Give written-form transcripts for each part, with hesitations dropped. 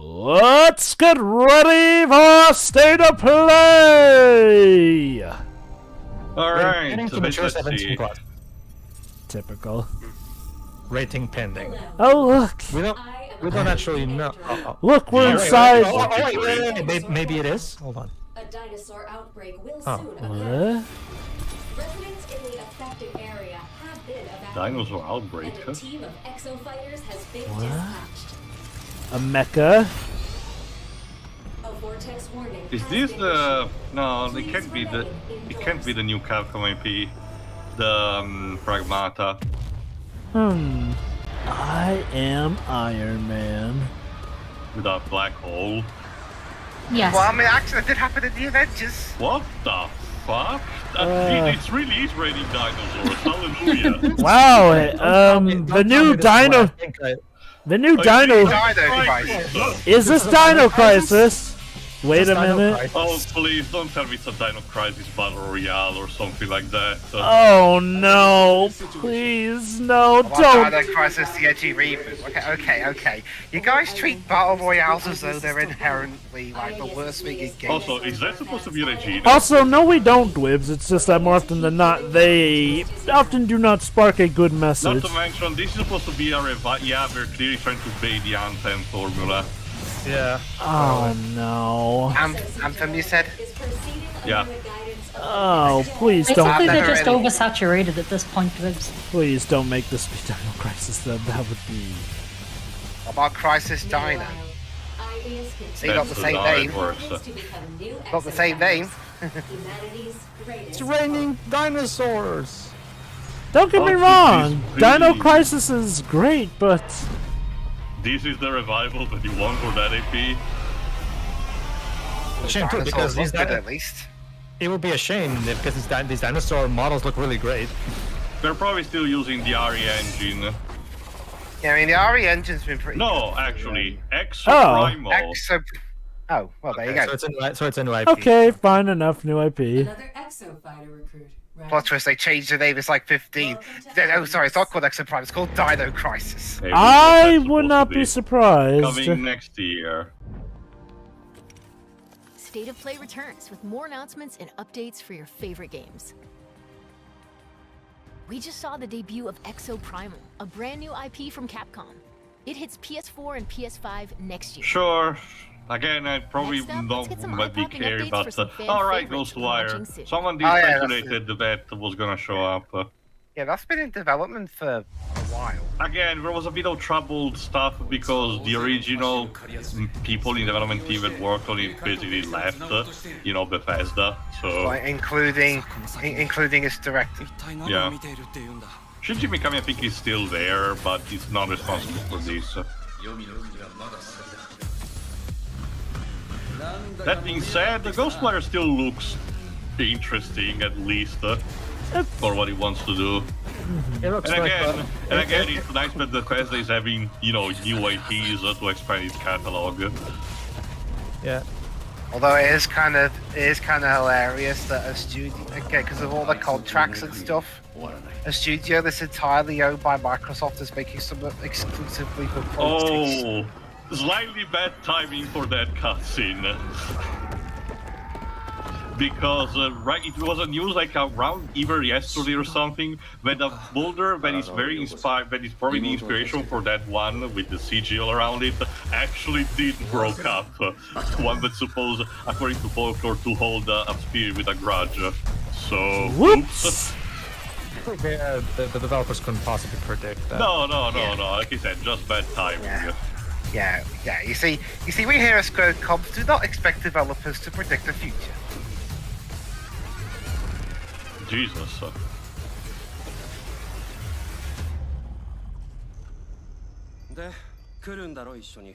Let's get ready for state of play! Alright, Rating so to mature let's 17 see. plus. Typical. Rating pending. Oh, look! We don't actually know. Look, we're Yeah, inside! Wait, maybe it is? Hold on. A dinosaur outbreak will Oh. soon What? occur. Residents in the affected area have been evacuated. Dinosaur outbreak, And huh? a team of exo-fighters has been What? dispatched. A mecha? A vortex warning Is has this been the... issued. No, it Please can't be the... remain It can't be the new Capcom IP. The Pragmata. I am Iron Man. With a black hole. Yes. Well, I mean, actually, it did happen in the Avengers. What the fuck? It's really is raining dinosaurs. Hallelujah. Wow, the new Dino... The new Dino... Dino device. Is this Dino Crisis? Wait a minute. Oh, please don't tell me it's a Dino Crisis Battle Royale or something like that. Oh no, please, no, Well, don't. Dino Crisis, the edgy reboot. Okay. You guys treat battle royales as though they're inherently like the worst thing in games. Also, is that supposed to be Regiment? Also, no, we don't, Dwibs. It's just that more often than not, they often do not spark a good Not message. to mention, this is supposed to be a yeah, we're clearly trying to bait the Anthem formula. Yeah. Oh no. Anthem, you said? Is proceeding Yeah. under the guidance of Oh, please I don't. think they're never just really- oversaturated at this point, Vibbs. Please don't make this be Dino Crisis. That would be. What about Crisis Dino? See, not the same name. Not the same name. It's raining dinosaurs. Don't get me Oh, wrong. please. Dino Crisis is great, but This is the revival that you want for that AP. Shame too, because Dinosaurs these look good, at least. it would be a shame because these dinosaur models look really great. They're probably still using the RE engine. Yeah, I mean, the RE engine's been pretty No, good. actually, Exo Oh. Primal. Oh, well, there you Okay, go. so it's a new IP. okay, fine enough. New IP. Another exo fighter recruit. Right. Plot twist, they changed the name, it's like 15. Oh, sorry, it's not called Exo Prime, it's called Dino Crisis. Maybe I that's would supposed not to be surprised. Coming next year. State of Play returns with more announcements and updates for your favorite games. We just saw the debut of Exo Primal, a brand new IP from Capcom. It hits PS4 and PS5 next year. Sure. Again, I probably Next up, let's don't get some might be eye-popping care, updates but for some fan alright, favorites from Ghostwire. Launching City. Someone Oh, yeah, speculated that was gonna show up. Yeah, that's been in development for a while. Again, there was a bit of troubled stuff because the original people in development team that worked on it basically left, Bethesda. So Like, including its director. yeah, Shinji Mikami I think is still there, but he's not responsible for this. That being said, the Ghostwire still looks interesting, at least for what he wants to do. It looks And like, again, it's nice that Bethesda is having, new IPs to expand its catalog. yeah. Although it is kind of hilarious that a studio, because of all the contracts and stuff, a studio that's entirely owned by Microsoft is making some exclusively for PlayStation. Oh, slightly bad timing for that cutscene. Because it was a news like around either yesterday or something, when the boulder that is very inspired, that is probably the inspiration for that one with the CG all around it, actually did broke up. One that's supposed, according to folklore, to hold a spirit with a grudge. So, Whoops. The developers couldn't possibly predict that. No. Like I said, just bad timing. Yeah. You see, we here at Square Comps do not expect developers to predict the future. Jesus. で来るんだろ一緒に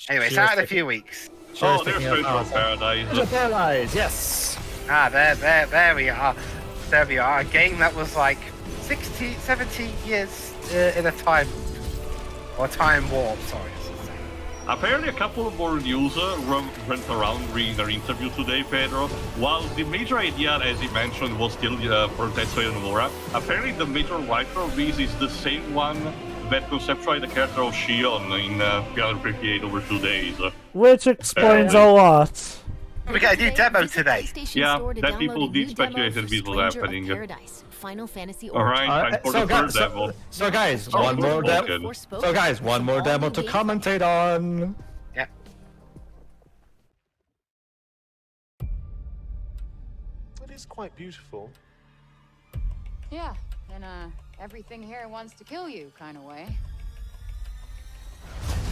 Anyway, it's out in a few weeks. Oh, there's Streets of Paradise. Paradise, yes. Ah, there we are. There we are. A game that was like 60, 70 years in a time, or time warp. Sorry, I should say. Apparently, a couple of more news went around during their interview today, Pedro. While the major idea, as he mentioned, was still for Tetsuya Nomura, apparently the major writer of this is the same one that conceptualized the character of Shion in Piano 58 over 2 days. Which explains a lot. We got a new demo today. Yeah, that people did speculate that this was happening. Final Fantasy Alright, time for the third demo. So guys, one more demo. So guys, one more demo to commentate on. Yeah. It is quite beautiful. Yeah, in a everything here wants to kill you kind of way.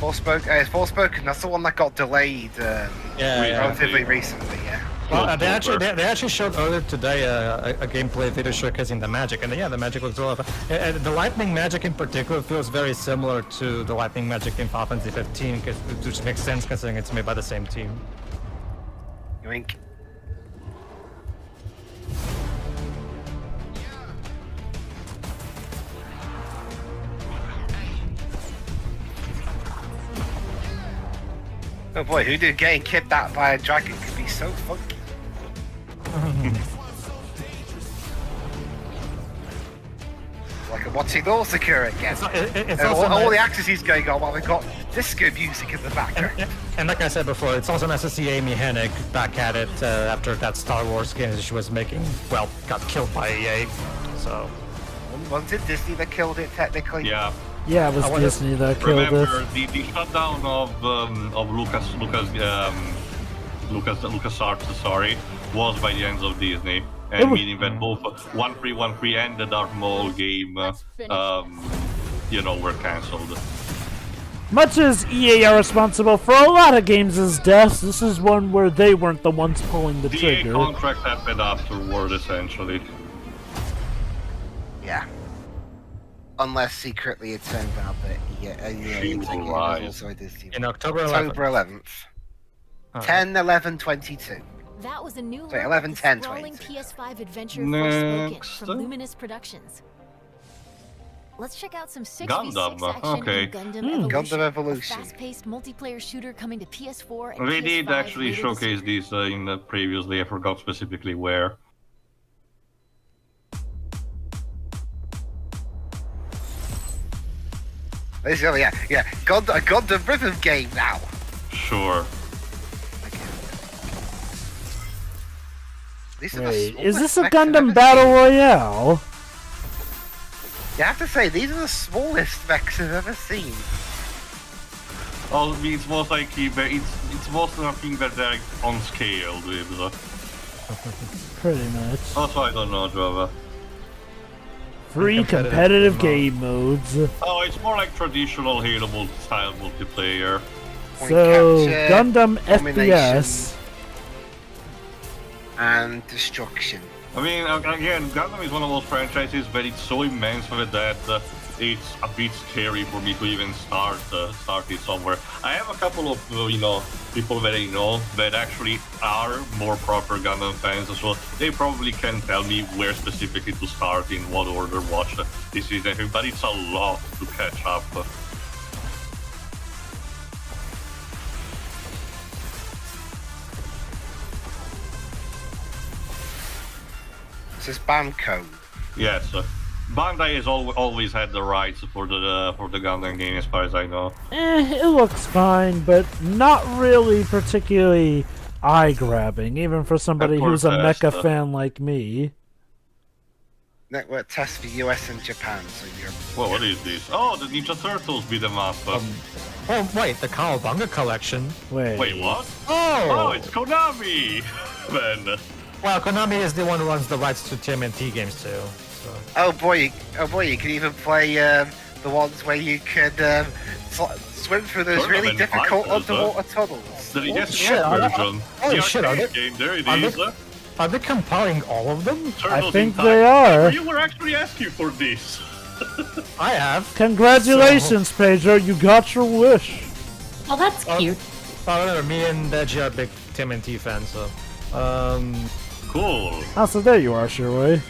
Forspoken, that's the one that got delayed relatively recently, yeah. Well, they actually showed earlier today a gameplay video showcasing the magic, and yeah, the magic looks well. The lightning magic in particular feels very similar to the lightning magic in Final Fantasy 15, which makes sense considering it's made by the same team. Yoink. Oh boy, who knew getting kidnapped by a dragon could be so funky? Like watching Nausicaa again. It's all the actors he's going on while we've got disco music in the background. And like I said before, it's also nice to see Amy Hennig back at it after that Star Wars game that she was making, well, got killed by EA, so... Wasn't it Disney that killed it, technically? Yeah. Yeah, it was Disney that killed it. Remember, the shutdown of LucasArts, sorry, was by the hands of Disney, and meaning that both 1313 and the Darth Maul game, were cancelled. Much as EA are responsible for a lot of games' deaths, this is one where they weren't the ones pulling the trigger. The EA contract happened afterward, essentially. Yeah. Unless secretly it turns out that EA was also a Disney. In October 11th. 10/11/22. That was a new look Sorry, at the 11/10/22. sprawling PS5 adventure Forspoken from Luminous Productions. Let's check out some 6v6 Gundam, action okay. in Gundam Gundam Evolution, Evolution. a fast-paced multiplayer shooter coming to PS4 and They PS5 did actually later this showcase year. this previously, I forgot specifically where. Basically, yeah. A Gundam rhythm game now. Sure. These are the Wait, smallest is this a mechs I've Gundam ever Battle seen. Royale? You have to say, these are the smallest mechs I've ever seen. Well, it's most likely, it's most likely that they're on scale with. Pretty much. Also, I don't know, Java. 3 competitive game modes. Oh, it's more like traditional Halo style multiplayer. So, capture, Gundam domination. FPS. And destruction. I mean, again, Gundam is one of those franchises, but it's so immense that it's a bit scary for me to even start it somewhere. I have a couple of people that I know that actually are more proper Gundam fans, so they probably can tell me where specifically to start, in what order, watch this is everything. But it's a lot to catch up. This is Bamco. Yes, Bandai has always had the rights for the Gundam game, as far as I know. It looks fine, but not really particularly eye-grabbing, even for somebody who's a mecha fan like me. Network test for US and Japan, so you're... Well, what is this? Oh, the Ninja Turtles beat 'em up. Oh wait, the Cowabunga collection. Wait, what? Oh! Oh, it's Konami! Then. Well, Konami is the one who runs the rights to TMNT games too. So. Oh boy, you can even play the ones where you can swim through those really Tournament difficult fighters, underwater tunnels. The yes shit, version. holy The shit, arcade game, there it is. Are they compiling all of them? Turtles think in Time. they are. You were actually asking for this. I have. Congratulations, Pedro, you got your wish. Oh, that's cute. I don't know, me and Deji are big TMNT fans, so... Cool. Ah, so there you are, Shirway.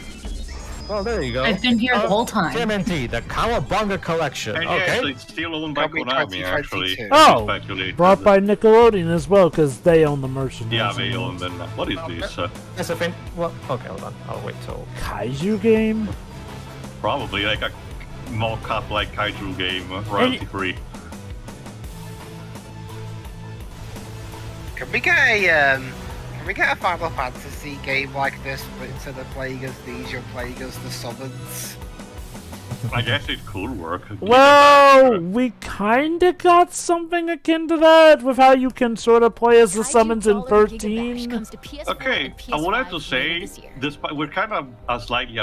Well, there you go. I've been here the whole time. TMNT, the Kawabunga Collection. And Okay. yes, it's still owned by Probably Konami, actually. 2022. Oh, Speculated. brought by Nickelodeon as well, because they own the merchandise. Yeah, they own them. What is this? That's a thing. Well, okay, hold on. I'll wait till. Kaiju game? Probably like a mock-up like kaiju game, royalty free. Can we get a Final Fantasy game like this, but instead of playing as these, you're playing as the summons? I guess it could work. Well, we kinda got something akin to that with how you can sort of play as the summons in 13. Okay, I would like to say, despite we're kind of slightly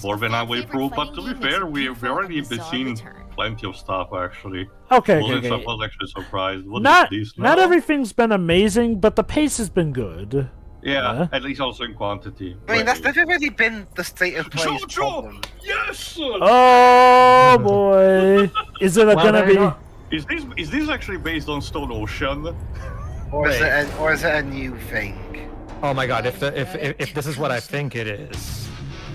more than halfway through, but to be fair, we've already been seeing plenty of stuff actually. Okay, I okay. was actually surprised. What Not is this not now? everything's been amazing, but the pace has been good. Yeah, at least also in quantity. I mean, that's never really been the state of play's problem. Yes! Oh boy, is it gonna be? Is this actually based on Stone Ocean? Or is it a new thing? Oh my god! If this is what I think it is.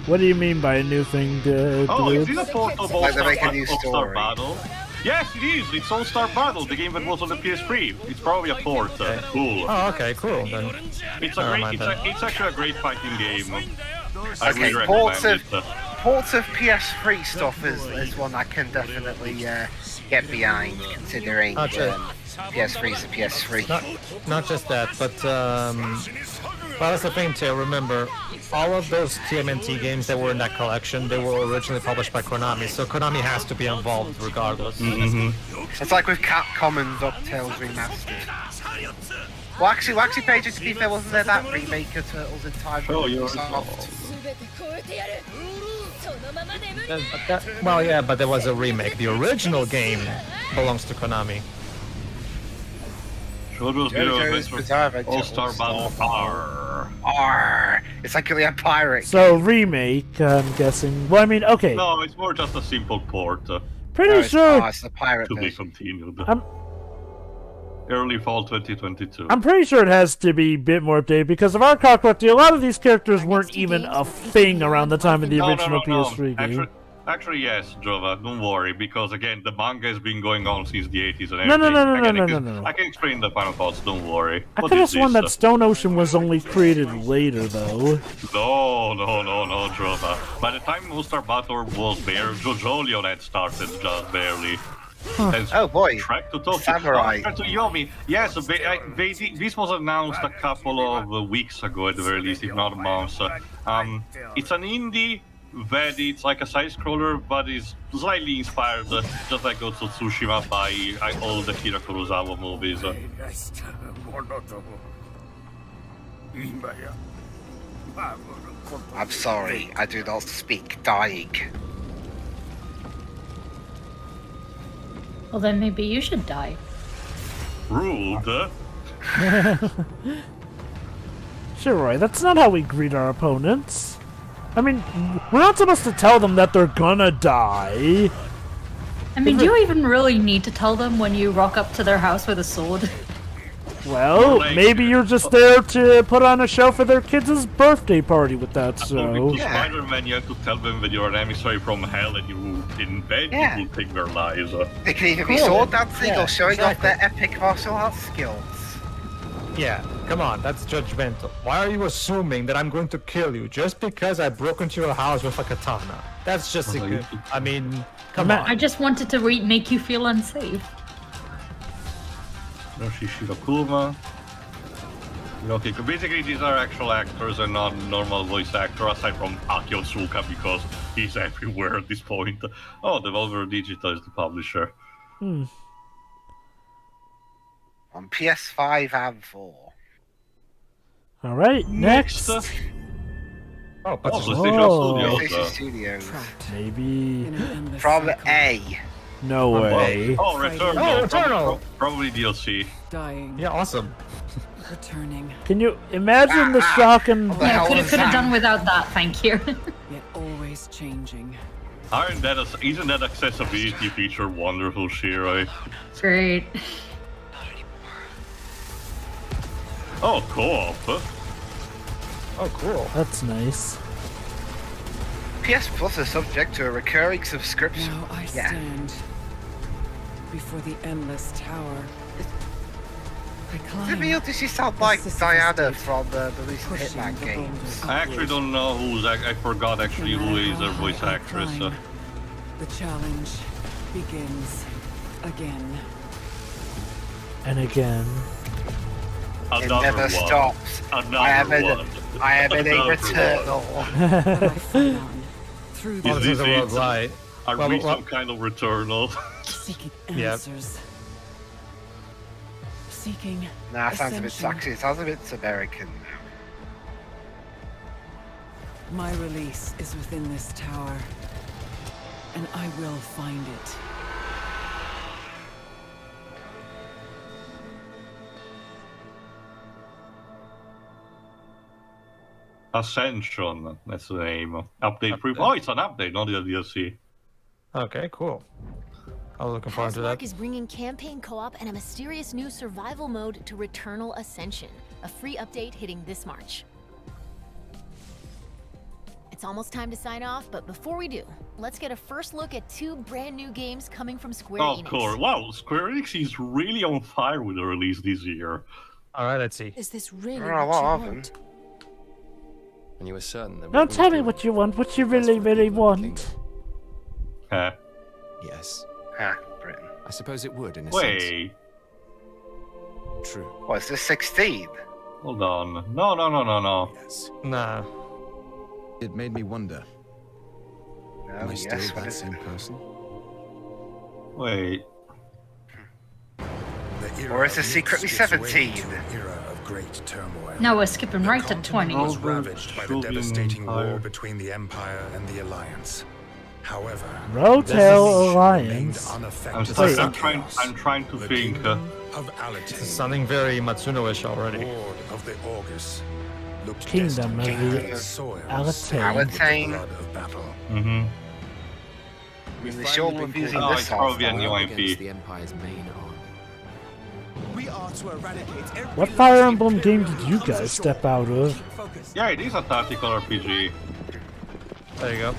What do you mean by a new thing, Oh, is dude? it a port of Like they make a new All-Star story. Battle? Yes, it is. It's All-Star Battle, the game that was on the PS3. It's probably a port. Cool. Oh, okay, cool. Then It's a Never great. mind It's actually a great fighting game. I Okay, really ports recommend of it. ports of PS3 stuff is one I can definitely get behind, considering Not just- PS3 is a PS3. not just that, but well, that's the thing too. Remember, all of those TMNT games that were in that collection, they were originally published by Konami, so Konami has to be involved regardless. It's like with Capcom and DuckTales Remastered. Well, actually, Paige, to be fair, wasn't there that remake of Turtles in Time? Oh, from you're Ubisoft? Well, yeah, but there was a remake. The original game belongs to Konami. JoJo's Bizarre Adventure All-Star Battle R. Arr! It's like a pirate. So remake, I'm guessing. Well, I mean, okay, No, it's more just a simple port. pretty sure. It's the pirate To be version. continued. I'm- Early fall 2022. I'm pretty sure it has to be a bit more updated because of our correctly, a lot of these characters weren't even a thing around the time of the original PS3 game. Actually, yes, Jova, don't worry, because again, the manga has been going on since the 80s and No, everything. no, no, I can no, ex- no, no, no. I can explain the final thoughts, don't worry. I What could have is sworn this? that Stone Ocean was only created later, though. No, Jova. By the time All-Star Battle was there, JoJolion had started just barely. Oh boy, Track to Tokyo. Samurai. To Yomi. Yes, this was announced a couple of weeks ago at the very least, if not months. It's an indie that it's like a side-scroller, but is slightly inspired, just like Ghost of Tsushima, by all the Akira Kurosawa movies. I'm sorry, I do not speak dying. Well, then maybe you should die. Rude. Sure, Roy, that's not how we greet our opponents. I mean, we're not supposed to tell them that they're gonna die. I mean, do you even really need to tell them when you rock up to their house with a sword? Well, Like- maybe you're just there to put on a show for their kids' birthday party with that, According so... to Spider-Man, you have to tell them that you're an emissary from hell and you in bed Yeah. you will take their lives. They can either be Cool. sword dancing Yeah, or showing off exactly. their epic martial arts skills. Yeah, come on, that's judgmental. Why are you assuming that I'm going to kill you just because I broke into your house with a katana? That's just a good. I mean, come I on. just wanted to make you feel unsafe. Yoshi Shirakuma. Okay, so basically these are actual actors and not normal voice actor, aside from Akio Tsuka, because he's everywhere at this point. Oh, Devolver Digital is the publisher. On PS5 and 4. Alright, next. Oh, Oh, but PlayStation Oh. PlayStation Studios. Studios. Maybe... From A. No way. Oh, Returnal. Oh, Returnal! Probably DLC. Dying, yeah, awesome. returning, Can you imagine the shock and... The hell Could was have that? done without that, thank you. yet always changing. Isn't that accessibility feature wonderful, Shirai? Great. Oh, co-op. Oh, cool. That's nice. PS Plus is subject to a recurring subscription. Now I stand before the endless tower. I climb. To me, does she sound like Diana from the recent Hitman games? I actually don't know who's. I forgot actually who is her voice actress. The challenge begins again. And again. It Another never one. stops. Another I am one. I am in a Another returnal. Through Is this this is a it? roguelite. Are we some kind of returnal? seeking Yep. answers. Seeking. Nah, it sounds a bit ascension. sexy. It sounds a bit American. My release is within this tower, and I will find it. Ascension, that's the name. Update proof. Oh, it's an update, not a DLC. Okay, cool. I'm looking forward to Housemarque that. is bringing campaign co-op and a mysterious new survival mode to Returnal Ascension, a free update hitting this March. It's almost time to sign off, but before we do, let's get a first look at 2 brand new games coming from Square Oh, Enix. cool. Wow, Square Enix is really on fire with the release this year. Alright, let's see. Is this really There are a what you lot of want? And you were certain that Don't tell me what you want, what you really want. Huh. Yes. Ah, Britain. I suppose it would in a Wait, sense. True. What is this 16? hold on. No. Yes. Nah. It made me wonder. No, Am I still yes, what that is same it? person? Wait. Or is it secretly 17? No, we're skipping right to 20. Oh, ravaged by the Shogun devastating war Empire. between the Empire and the Alliance. However, Rotail Alliance. I'm trying to think. of Alatain, Sounding very Matsuno-ish already. Lord of the August, looked Kingdom destined of to the have its soils Alatain. stained with the Alatain. blood of battle. Mm-hmm. I mean, they sure love using Oh, this it's sort probably a of new stuff. IP. The Empire's main arm. We are to eradicate every What Fire Emblem game did you guys step out of? Yeah, it is a tactical RPG. There you go.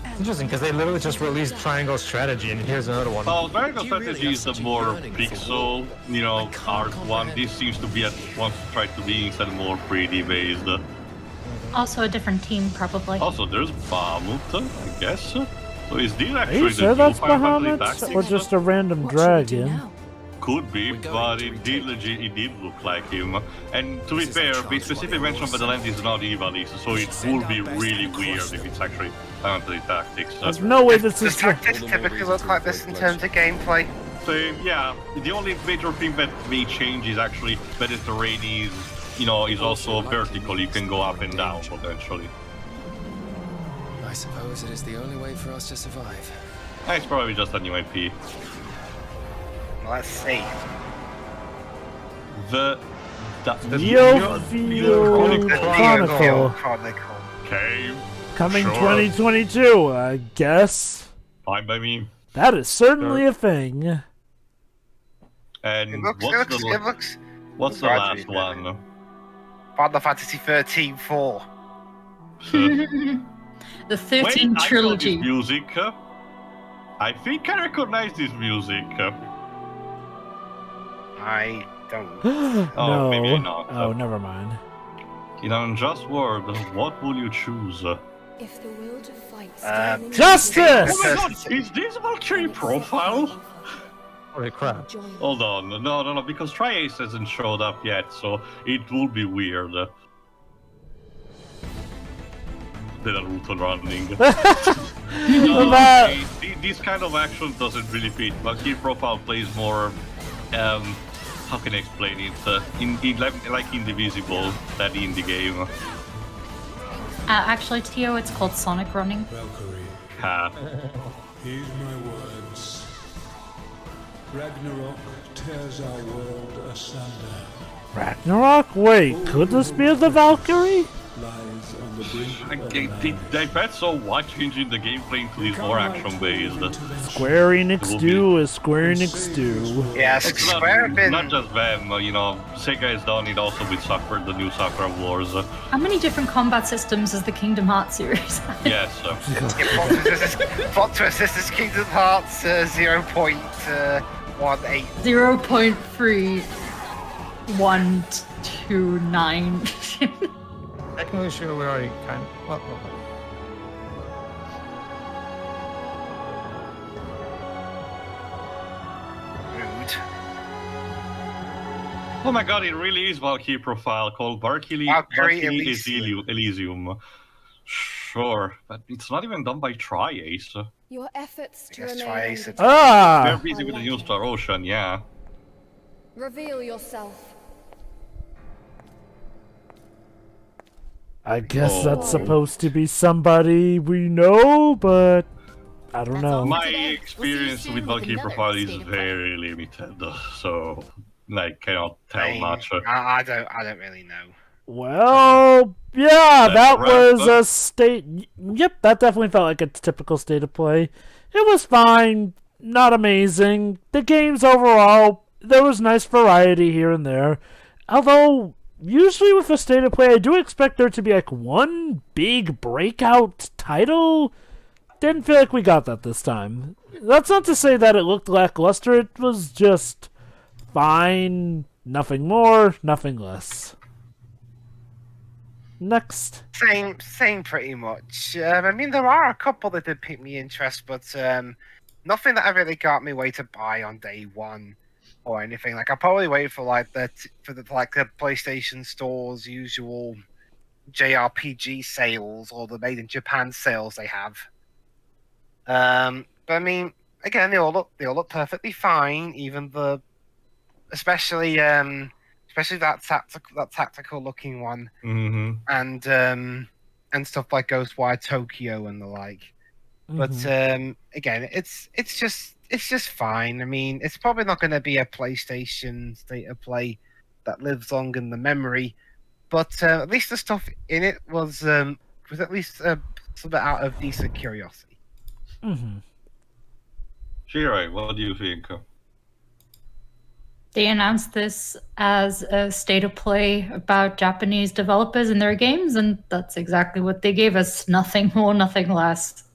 It's interesting because they literally just released Triangle Strategy, and here's another one. Oh, Triangle Strategy is the more pixel, art one. This seems to be wants to try to be instead more 3D based. Also a different team, probably. Also, there's Bahamut, I guess. So is this Are actually you the sure new that's Final Fantasy Bahamut? Tactics? Or just a random What should we do dragon? now? Could be, but it did look like him. And to be fair, the specific mention of the land is not Ivalice, so it would be really weird if it's actually Final Fantasy Tactics. There's no way this Does is... tactics typically look like this in terms of gameplay? Same, yeah. The only major thing that may change is actually that the terrain is also vertical. You can go up and down potentially. I suppose it is the only way for us to survive. It's probably just a new IP. Let's see. The Neo Chronicle. Chronicle. Okay. Coming Sure. 2022, I guess. Fine by me. That is certainly a thing. And It looks, what's the last one? Final Fantasy 13 4. The 13 Wait, trilogy. I know this music. I think I recognize this music. I don't. Oh, No. maybe not. Oh, never mind. In an unjust world, what will you choose? If the will to fight Justice! Oh my god, is this Valkyrie profile? Holy crap. Hold on, no, because Tri-Ace hasn't showed up yet, so it will be weird. The Naruto running. This kind of action doesn't really fit. Valkyrie profile plays more, how can I explain it? Like Indivisible, that in the game. Actually, Tio, it's called Sonic Running. Valkyrie, Ha. heed my words. Ragnarok tears our world asunder. Ragnarok? Wait, could this be the Valkyrie? Lies on They've had so much changing the gameplay into this more action-based. Square Enix do is Square Enix do. Yes, It's Square have been... not just them, Sega has done it also with the new Sakura Wars. How many different combat systems does the Kingdom Hearts series have? Yes. Plot twist, this is Kingdom Hearts 0.18. 0.3129. Technically, sure, we're already kind of... Well. Oh my god, it really is Valkyrie profile called Valkyrie Elysium. Sure, but it's not even done by Tri-Ace. Your efforts to Yes, remain Tri-Ace. They're busy with the new Star Ocean, yeah. Reveal yourself. I guess that's supposed to be somebody we know, but I don't know. My experience with Valkyrie profile is very limited, so I cannot tell much. I don't really know. Well, yeah, that was a state. Yep, that definitely felt like a typical state of play. It was fine, not amazing. The games overall, there was nice variety here and there. Although, usually with a state of play, I do expect there to be like one big breakout title. Didn't feel like we got that this time. That's not to say that it looked lackluster, it was just fine. Nothing more, nothing less. Next. Same pretty much. I mean, there are a couple that did pique me interest, but nothing that really got me way to buy on day one or anything. Like, I'll probably wait for the PlayStation Store's usual JRPG sales or the Made in Japan sales they have. But I mean, again, they all look perfectly fine. Even especially that tactical looking one, and stuff like Ghostwire Tokyo and the like. But again, it's just fine. I mean, it's probably not going to be a PlayStation state of play that lives long in the memory, but at least the stuff in it was at least a little bit out of decent curiosity. Shirai, what do you think? They announced this as a state of play about Japanese developers and their games, and that's exactly what they gave us. Nothing more, nothing less.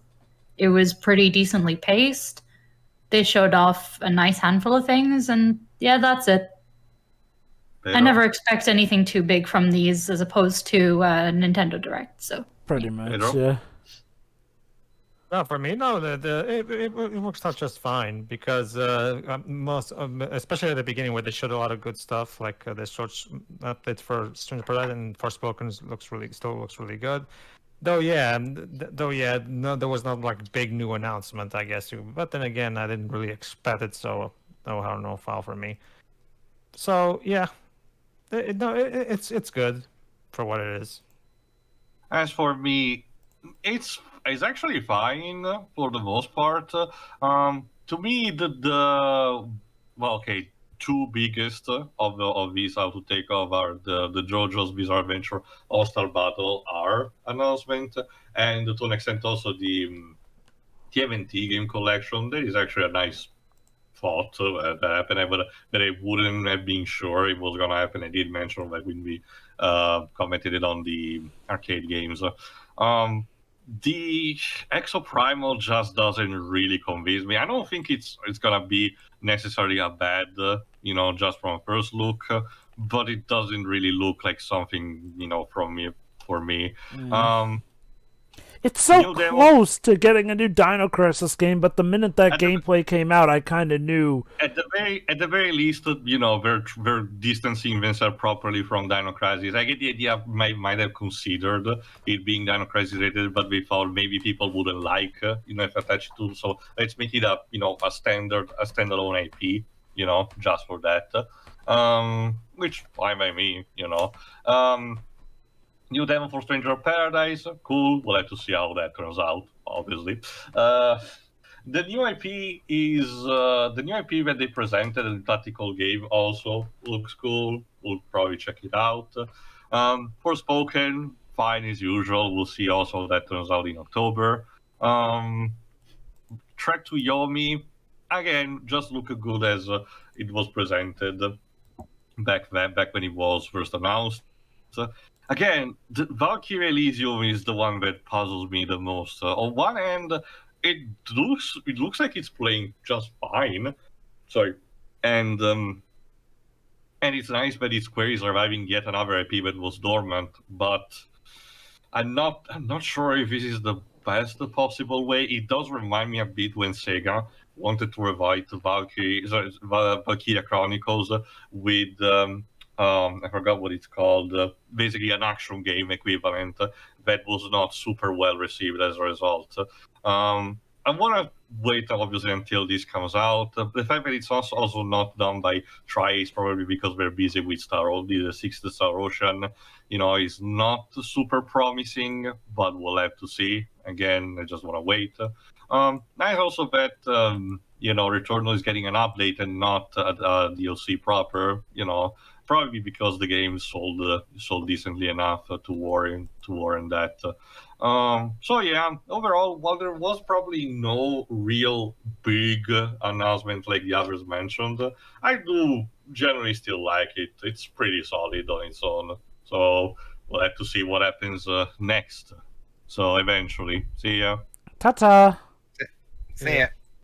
It was pretty decently paced. They showed off a nice handful of things, and yeah, that's it. I never expect anything too big from these as opposed to Nintendo Direct, so. Pretty much, yeah. No, for me, no. It works out just fine because especially at the beginning where they showed a lot of good stuff, like the short updates for Strange Paradise and Forspoken still looks really good. No, there was not like big new announcement, I guess. But then again, I didn't really expect it, so no foul for me. So yeah, it's good for what it is. As for me, it's actually fine for the most part. To me, two biggest of these out to take off are the JoJo's Bizarre Adventure All-Star Battle R announcement, and to an extent also the TMNT game collection. There is actually a nice thought that happened, but that I wouldn't have been sure it was gonna happen. I did mention that when we commented it on the arcade games. The Exoprimal just doesn't really convince me. I don't think it's gonna be necessarily a bad, just from first look, but it doesn't really look like something, for me. It's so close to getting a new Dino Crisis game, but the minute that gameplay came out, I kind of knew. At the very least, we're distancing themselves properly from Dino Crisis. I get the idea might have considered it being Dino Crisis related, but we thought maybe people wouldn't like, if attached to. So let's make it a standalone IP, just for that. Which fine by me, New demo for Stranger Paradise, cool. We'll have to see how that turns out, obviously. The new IP that they presented in the tactical game also looks cool. We'll probably check it out. Forspoken, fine as usual. We'll see also that turns out in October. Trek to Yomi, again, just look good as it was presented back when it was first announced. Again, the Valkyrie Elysium is the one that puzzles me the most. On one hand, it looks like it's playing just fine. Sorry, and it's nice that Square is reviving yet another IP that was dormant. But I'm not sure if this is the best possible way. It does remind me a bit when Sega wanted to revive Valkyria Chronicles with I forgot what it's called. Basically, an action game equivalent that was not super well received as a result. I want to wait, obviously, until this comes out. The fact that it's also not done by Tri-Ace, probably because we're busy with the Sixth Star Ocean, is not super promising, but we'll have to see. Again, I just want to wait. Nice also that, Returnal is getting an update and not a DLC proper, probably because the game sold decently enough to warrant that. So yeah, overall, while there was probably no real big announcement like the others mentioned, I do generally still like it. It's pretty solid on its own. So we'll have to see what happens next. So eventually, see ya. Ta-ta. See ya.